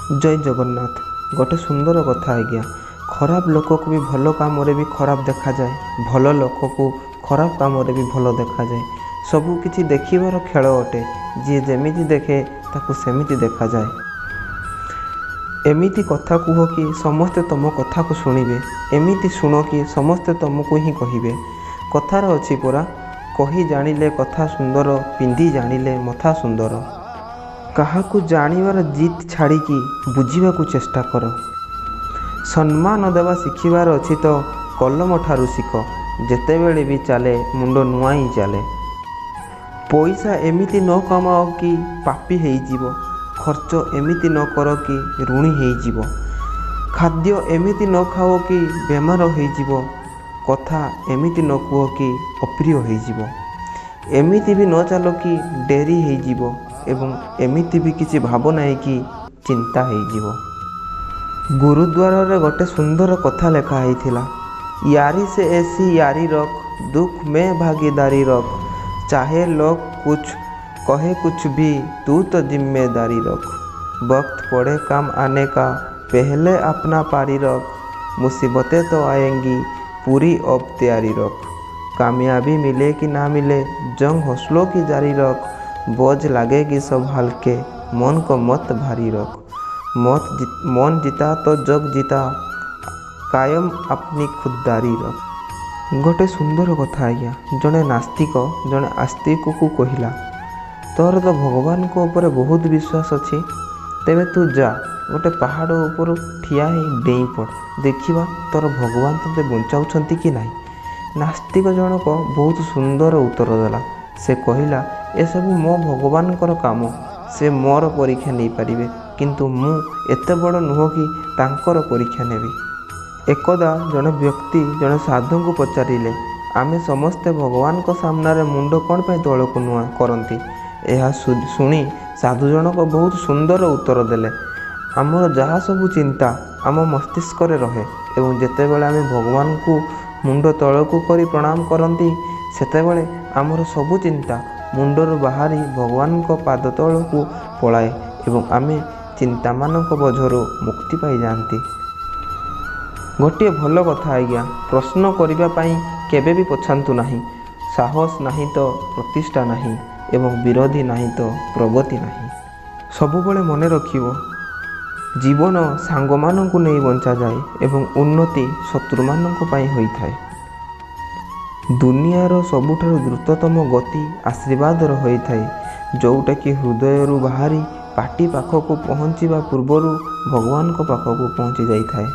जय जगन्नाथ। गोटे सुंदर कथा आज्ञा। खराब लोक को भी भल काम भी खराब देखा जाए, भल लोक को खराब काम भी भल देखा जाए। सबू किछि देखिबार खेल अटे। जी जेमिति देखे ताकू सेमिति देखा जाए। एमिति कथा कुह कि समस्ते तुम कथा को शुणिबे, एमिति शुण कि समस्ते तुमको ही कहिबे। कथार अछि परा, कही जानिले कथा सुंदर, पिंधि जानिले मथा सुंदर। काहाकू जानिबार जिद छाड़ी बुझीबा को चेष्टा कर। सम्मान देवा शिखिबार अछि तो कलम ठारू शिख। जेतेबेले भी चले मुंड नुआई चले। पैसा एमिति न कमाओ कि पापी हेई जीवो। खर्च एमिति न कर कि ऋणी हेई जीवो। खाद्य एमिति न खाओ कि बेमार हेई जीवो। कथा एमिति न कुह कि अप्रिय हेई जीवो। एमिति भी न चलो कि डेरी हेई जीवो। एवं एमिति भी किसी भाव नहीं कि चिंता हेई जीवो। गुरुद्वार रे गोटे सुंदर कथा लेखा होइथिला। यारी से ऐसी यारी रख, दुख में भागीदारी रख। चाहे लोग कुछ कहे कुछ भी, तू तो जिम्मेदारी रख। वक्त पड़े काम आने का, पहले अपना पारी रख। मुसीबतें तो आएंगी, पूरी अब तैयारी रख। कामयाबी मिले कि ना मिले, जंग हौसलों की जारी रख। बोझ लगेगी सब हल्के, मन को मत भारी रख। मन जीता तो जग जीता, कायम अपनी खुददारी रख। गोटे सुंदर कथा आज्ञा। जड़े नास्तिक जड़े आस्तिक को कहला, तोर तो भगवान को ऊपर बहुत विश्वास अच्छी, तेरे तू जा गोटे पहाड़ ऊपर ठिया डेई पड़, देखा तोर भगवान ते बचाऊँच कि नहीं। नास्तिक जनक बहुत सुंदर उत्तर देला। से कहला, ए सब मो भगवान काम, से मोर परीक्षा नहीं पारिबे, किंतु मु एते बड़ नुह कि तांकर परीक्षा नेबी। एकदा जड़े व्यक्ति जड़े साधु को पचारिले, आमे समस्ते भगवान को सामने मुंड कौन पे तल को नुआ करती। यह शुणी साधु जनक बहुत सुंदर उत्तर देले, आमर जहाँ सबू चिंता आम मस्तिष्क रहे एवं जेतेबेले आमे भगवान को मुंड तल को करी प्रणाम करती, सेतेबेले आमर सबू चिंता मुंडर बाहरी भगवान को पाद तल को पलाए एवं आमे चिंता मानक बोझरू मुक्ति पाई जाती। गोटे भल कथा आज्ञा। प्रश्न करने केबे भी पछातु नहीं। साहस नहीं तो प्रतिष्ठा नहीं एवं विरोधी नहीं तो प्रगति नहीं। सबुबले मन रखिबो, जीवन सांग मानकु नहीं बंचा जाए एवं उन्नति शत्रु मानक पई होई थाए। दुनियार सबुठारु द्रुततम गति आशीर्वाद होई थाए, जोटा कि हृदय बाहरी पाटी पाखक पहुँचवा पूर्वर भगवान को पाखक पहुँची जाई थाए।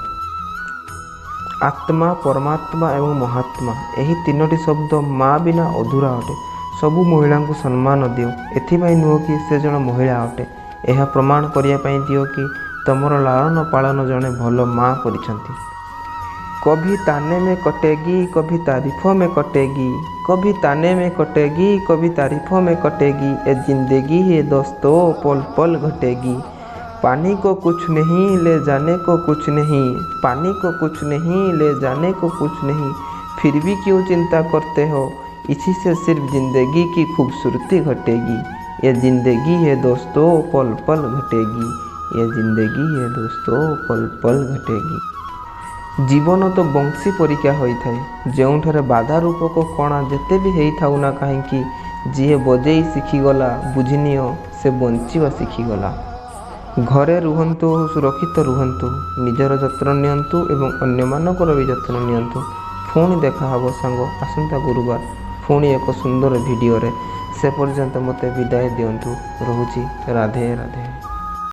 आत्मा, परमात्मा एवं महात्मा, यही तीनोटी शब्द माँ बिना अधूरा अटे। सबू महिला को सम्मान दियो, एथिपाई नुह कि से जन महिला अटे। यह प्रमाण करने दियो कि तुमर लालन पालन जड़े भल माँ करिसंती। कभी ताने में कटेगी, कभी तारीफों में कटेगी। कभी ताने में कटेगी, कभी तारीफों में कटेगी। ये जिंदगी है दोस्तों, पल पल घटेगी। पानी को कुछ नहीं, ले जाने को कुछ नहीं। पानी को कुछ नहीं, ले जाने को कुछ नहीं। फिर भी क्यों चिंता करते हो, इसी से सिर्फ जिंदगी की खूबसूरती घटेगी। ये जिंदगी है दोस्तों, पल पल घटेगी। ये जिंदगी है दोस्तों, पल पल घटेगी। जीवन तो बंशी परीक्षा होता है, जो बाधा रूपक कणा जेते भी होता ना कहीं, जी बजे शिखीगला बुझिनिओ से बंचिवा शिखीगला। घरे रुहंतु, सुरक्षित रुहंतु, निजर जत्न नियंतु एवं अन्य मानकर भी जत्न नियंतु। पुणी देखा हबो सांग आसंता गुरुवार पुणी एक सुंदर वीडियो रे। से पर्यंत मते विदाय दियंतु। रहुची। राधे राधे।